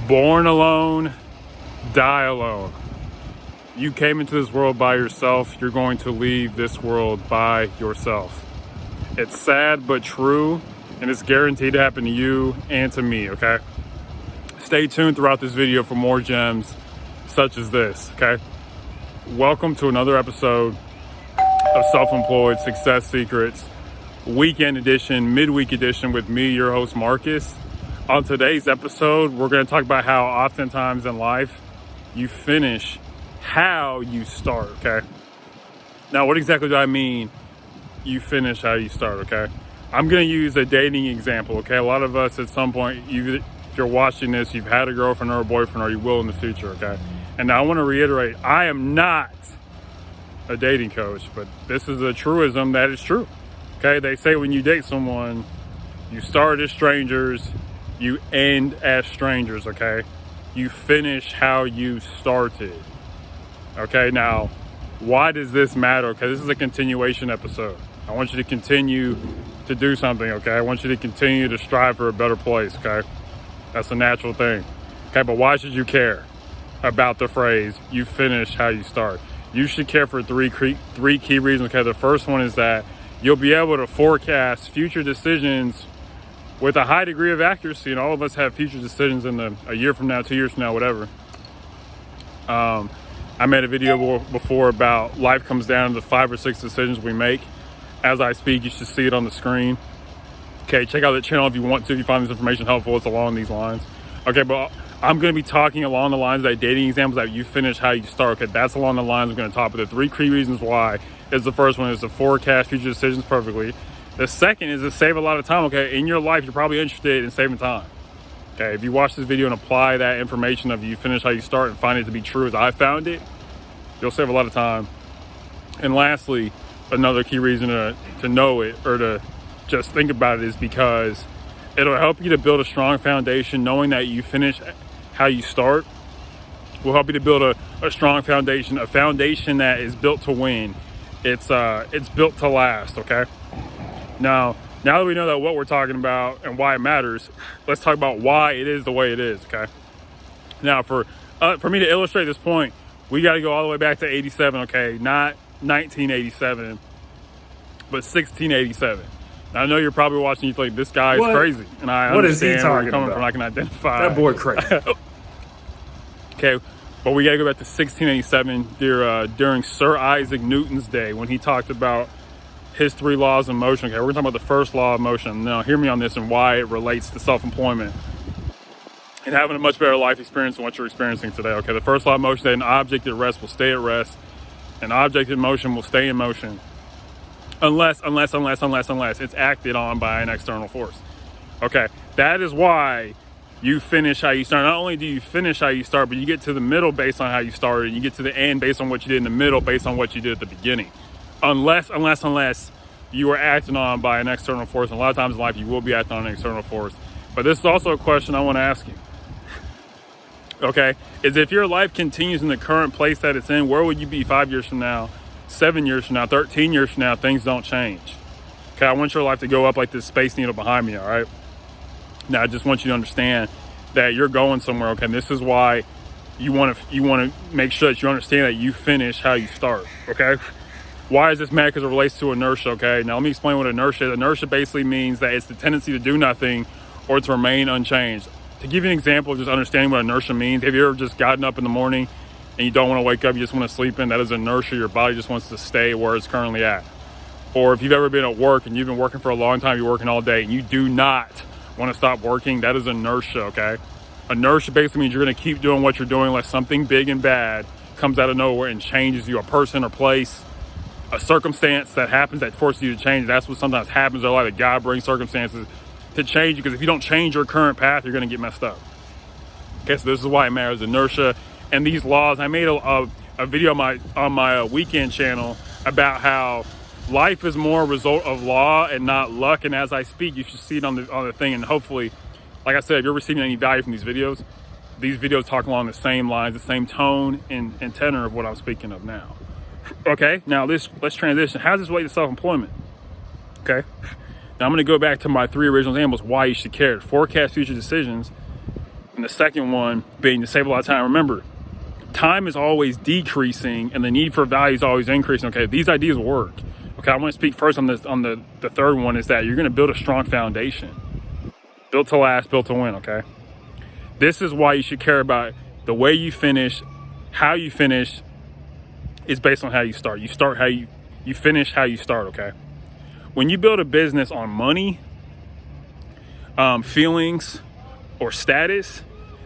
Born alone, die alone. You came into this world by yourself. You're going to leave this world by yourself. It's sad but true, and it's guaranteed to happen to you and to me, okay? Stay tuned throughout this video for more gems such as this, okay? Welcome to another episode of Self-Employed Success Secrets, weekend edition, midweek edition with me, your host, Marcus. On today's episode, we're going to talk about how oftentimes in life you finish how you start, okay? Now, what exactly do I mean you finish how you start, okay? I'm going to use a dating example, okay? A lot of us at some point, if you're watching this, you've had a girlfriend or a boyfriend, or you will in the future, okay? And now I want to reiterate, I am not a dating coach, but this is a truism that is true, okay? They say when you date someone, you start as strangers, you end as strangers, okay? You finish how you started, okay? Now, why does this matter? Okay, this is a continuation episode. I want you to continue to do something, okay? I want you to continue to strive for a better place, okay? That's a natural thing, okay? But why should you care about the phrase, you finish how you start? You should care for three key reasons, okay? The first one is that you'll be able to forecast future decisions with a high degree of accuracy, and all of us have future decisions in a year from now, 2 years from now, whatever. I made a video before about life comes down to the 5 or 6 decisions we make. As I speak, you should see it on the screen. Okay, check out the channel if you want to, if you find this information helpful. It's along these lines. Okay, but I'm going to be talking along the lines of that dating examples that you finish how you start. Okay, that's along the lines I'm going to talk about. The 3 key reasons why is the first one is to forecast future decisions perfectly. The second is to save a lot of time, okay? In your life, you're probably interested in saving time. Okay, if you watch this video and apply that information of you finish how you start and find it to be true as I found it, you'll save a lot of time. And lastly, another key reason to know it or to just think about it is because it'll help you to build a strong foundation. Knowing that you finish how you start will help you to build a strong foundation, a foundation that is built to win. It's built to last, okay? Now that we know that what we're talking about and why it matters, let's talk about why it is the way it is, okay? Now, for me to illustrate this point, we got to go all the way back to 87, okay? Not 1987, but 1687. Now, I know you're probably watching, you think, this guy is crazy. And I understand where you're coming from. I can identify. That boy crazy. Okay, but we got to go back to 1687 during Sir Isaac Newton's day when he talked about his 3 laws of motion. Okay, we're gonna talk about the first law of motion. Now, hear me on this and why it relates to self-employment and having a much better life experience than what you're experiencing today. Okay, the first law of motion is that an object at rest will stay at rest. An object in motion will stay in motion unless it's acted on by an external force. Okay, that is why you finish how you start. Not only do you finish how you start, but you get to the middle based on how you started, and you get to the end based on what you did in the middle based on what you did at the beginning. Unless you are acting on by an external force. And a lot of times in life, you will be acting on an external force. But this is also a question I want to ask you. Okay, is if your life continues in the current place that it's in, where would you be 5 years from now, 7 years from now, 13 years from now, if things don't change? Okay, I want your life to go up like this space needle behind me, all right? Now, I just want you to understand that you're going somewhere, okay? And this is why you want to make sure that you understand that you finish how you start, okay? Why is this matter? Because it relates to inertia, okay? Now, let me explain what inertia is. Inertia basically means that it's the tendency to do nothing or to remain unchanged. To give you an example of just understanding what inertia means, have you ever just gotten up in the morning and you don't want to wake up, you just want to sleep in? That is inertia. Your body just wants to stay where it's currently at. Or if you've ever been at work and you've been working for a long time, you're working all day, and you do not want to stop working, that is inertia, okay? Inertia basically means you're going to keep doing what you're doing unless something big and bad comes out of nowhere and changes you, a person or place, a circumstance that happens that forces you to change. That's what sometimes happens in life, that God brings circumstances to change you, because if you don't change your current path, you're going to get messed up. Okay, so this is why it matters, inertia and these laws. I made a video on my weekend channel about how life is more a result of law and not luck. And as I speak, you should see it on the thing. And hopefully, like I said, if you're receiving any value from these videos talk along the same lines, the same tone and tenor of what I'm speaking of now. Okay, now let's transition. How does this relate to self-employment? Okay, now I'm going to go back to my 3 original examples why you should care. Forecast future decisions. And the second one being to save a lot of time. Remember, time is always decreasing and the need for value is always increasing. Okay, these ideas work. Okay, I want to speak first on this. On the third one is that you're going to build a strong foundation. Built to last, built to win. Okay, this is why you should care about the way you finish. How you finish is based on how you start. You start how you finish how you start. Okay, when you build a business on money, feelings, or status,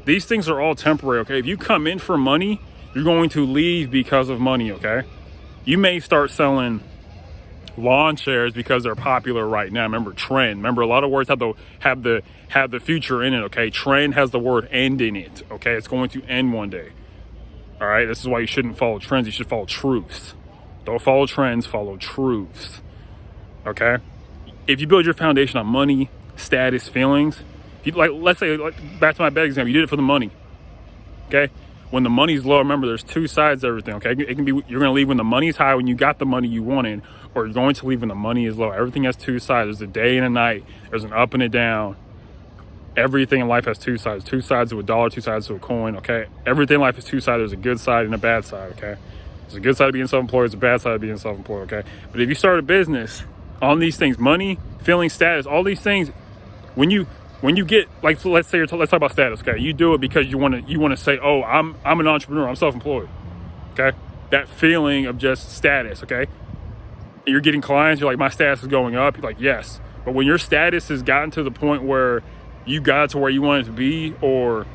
these things are all temporary. Okay, if you come in for money, you're going to leave because of money. Okay, you may start selling lawn chairs because they're popular right now. Remember, trend. Remember, a lot of words have the future in it. Okay, trend has the word end in it. Okay, it's going to end one day. All right, this is why you shouldn't follow trends. You should follow truths. Don't follow trends, follow truths. Okay, if you build your foundation on money, status, feelings, let's say, back to my bed example, you did it for the money. Okay, when the money's low, remember, there's two sides to everything. Okay, it can be, you're going to leave when the money's high, when you got the money you wanted, or you're going to leave when the money is low. Everything has two sides. There's a day and a night. There's an up and a down. Everything in life has two sides. Two sides to a dollar, two sides to a coin. Okay, everything in life is two sides. There's a good side and a bad side. Okay, there's a good side of being self-employed. There's a bad side of being self-employed. Okay, but if you start a business on these things, money, feeling, status, all these things, when you get, like, let's talk about status. Okay, you do it because you want to say, oh, I'm an entrepreneur, I'm self-employed. Okay, that feeling of just status. Okay, you're getting clients, you're like, my status is going up. You're like, yes. But when your status has gotten to the point where you got to where you want it to be, or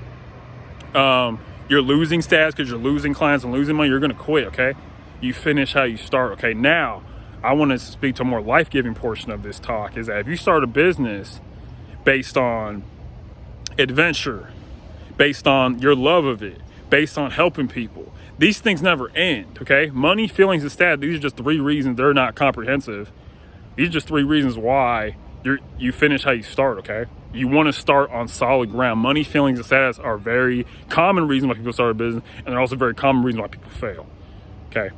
you're losing status because you're losing clients and losing money, you're going to quit. Okay, you finish how you start. Okay, now I want to speak to a more life-giving portion of this talk, is that if you start a business based on adventure, based on your love of it, based on helping people, these things never end. Okay, money, feelings, and status, these are just three reasons. They're not comprehensive. These are just three reasons why you finish how you start. Okay, you want to start on solid ground. Money, feelings, and status are very common reasons why people start a business, and they're also very common reasons why people fail. Okay,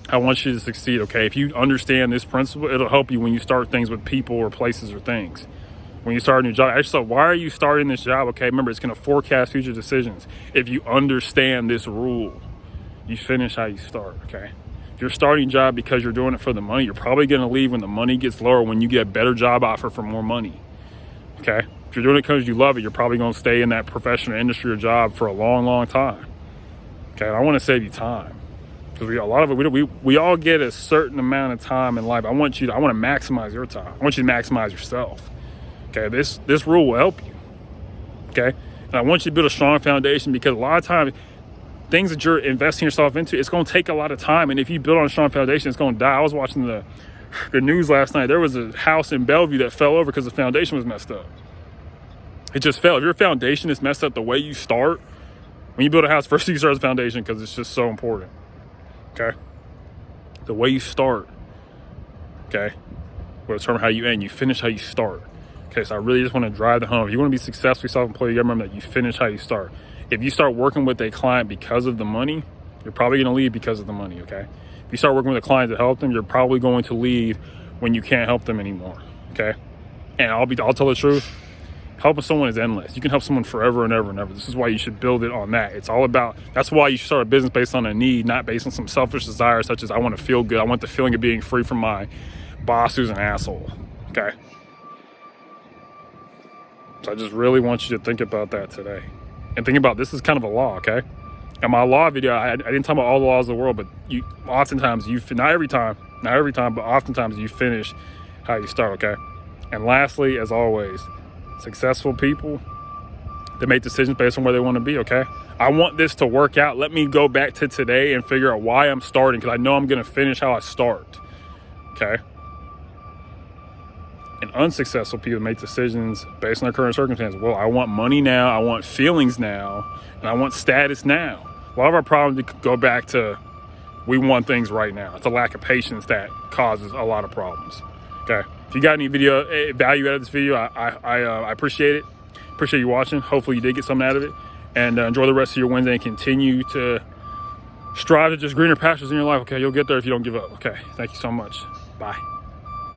I want you to succeed. Okay, if you understand this principle, it'll help you when you start things with people or places or things. When you start a new job, actually, why are you starting this job? Okay, remember, it's going to forecast future decisions. If you understand this rule, you finish how you start. Okay, if you're starting a job because you're doing it for the money, you're probably going to leave when the money gets lower, when you get a better job offer for more money. Okay, if you're doing it because you love it, you're probably going to stay in that professional industry or job for a long, long time. Okay, and I want to save you time, because we all get a certain amount of time in life. I want to maximize your time. I want you to maximize yourself. Okay, this rule will help you. Okay, and I want you to build a strong foundation, because a lot of times things that you're investing yourself into, it's going to take a lot of time. And if you build on a strong foundation, it's going to die. I was watching the news last night. There was a house in Bellevue that fell over because the foundation was messed up. It just fell. If your foundation is messed up, the way you start, when you build a house, first you start with the foundation, because it's just so important. Okay, the way you start, okay, will determine how you end. You finish how you start. Okay, so I really just want to drive the home. If you want to be successfully self-employed, you gotta remember that you finish how you start. If you start working with a client because of the money, you're probably going to leave because of the money. Okay, if you start working with a client to help them, you're probably going to leave when you can't help them anymore. Okay, and I'll tell the truth. Helping someone is endless. You can help someone forever and ever and ever. This is why you should build it on that. It's all about, that's why you should start a business based on a need, not based on some selfish desire, such as I want to feel good. I want the feeling of being free from my boss who's an asshole. Okay. So I just really want you to think about that today. And think about, this is kind of a law, okay? In my law video, I didn't talk about all the laws of the world, but oftentimes, not every time, but oftentimes you finish how you start, okay? And lastly, as always, successful people, they make decisions based on where they want to be, okay? I want this to work out. Let me go back to today and figure out why I'm starting, because I know I'm going to finish how I start, okay? And unsuccessful people make decisions based on their current circumstances. Well, I want money now, I want feelings now, and I want status now. A lot of our problems go back to, we want things right now. It's a lack of patience that causes a lot of problems. Okay, if you got any value out of this video, I appreciate it. Appreciate you watching. Hopefully you did get something out of it. And enjoy the rest of your Wednesday, and continue to strive to just greener pastures in your life. Okay, you'll get there if you don't give up. Okay, thank you so much. Bye.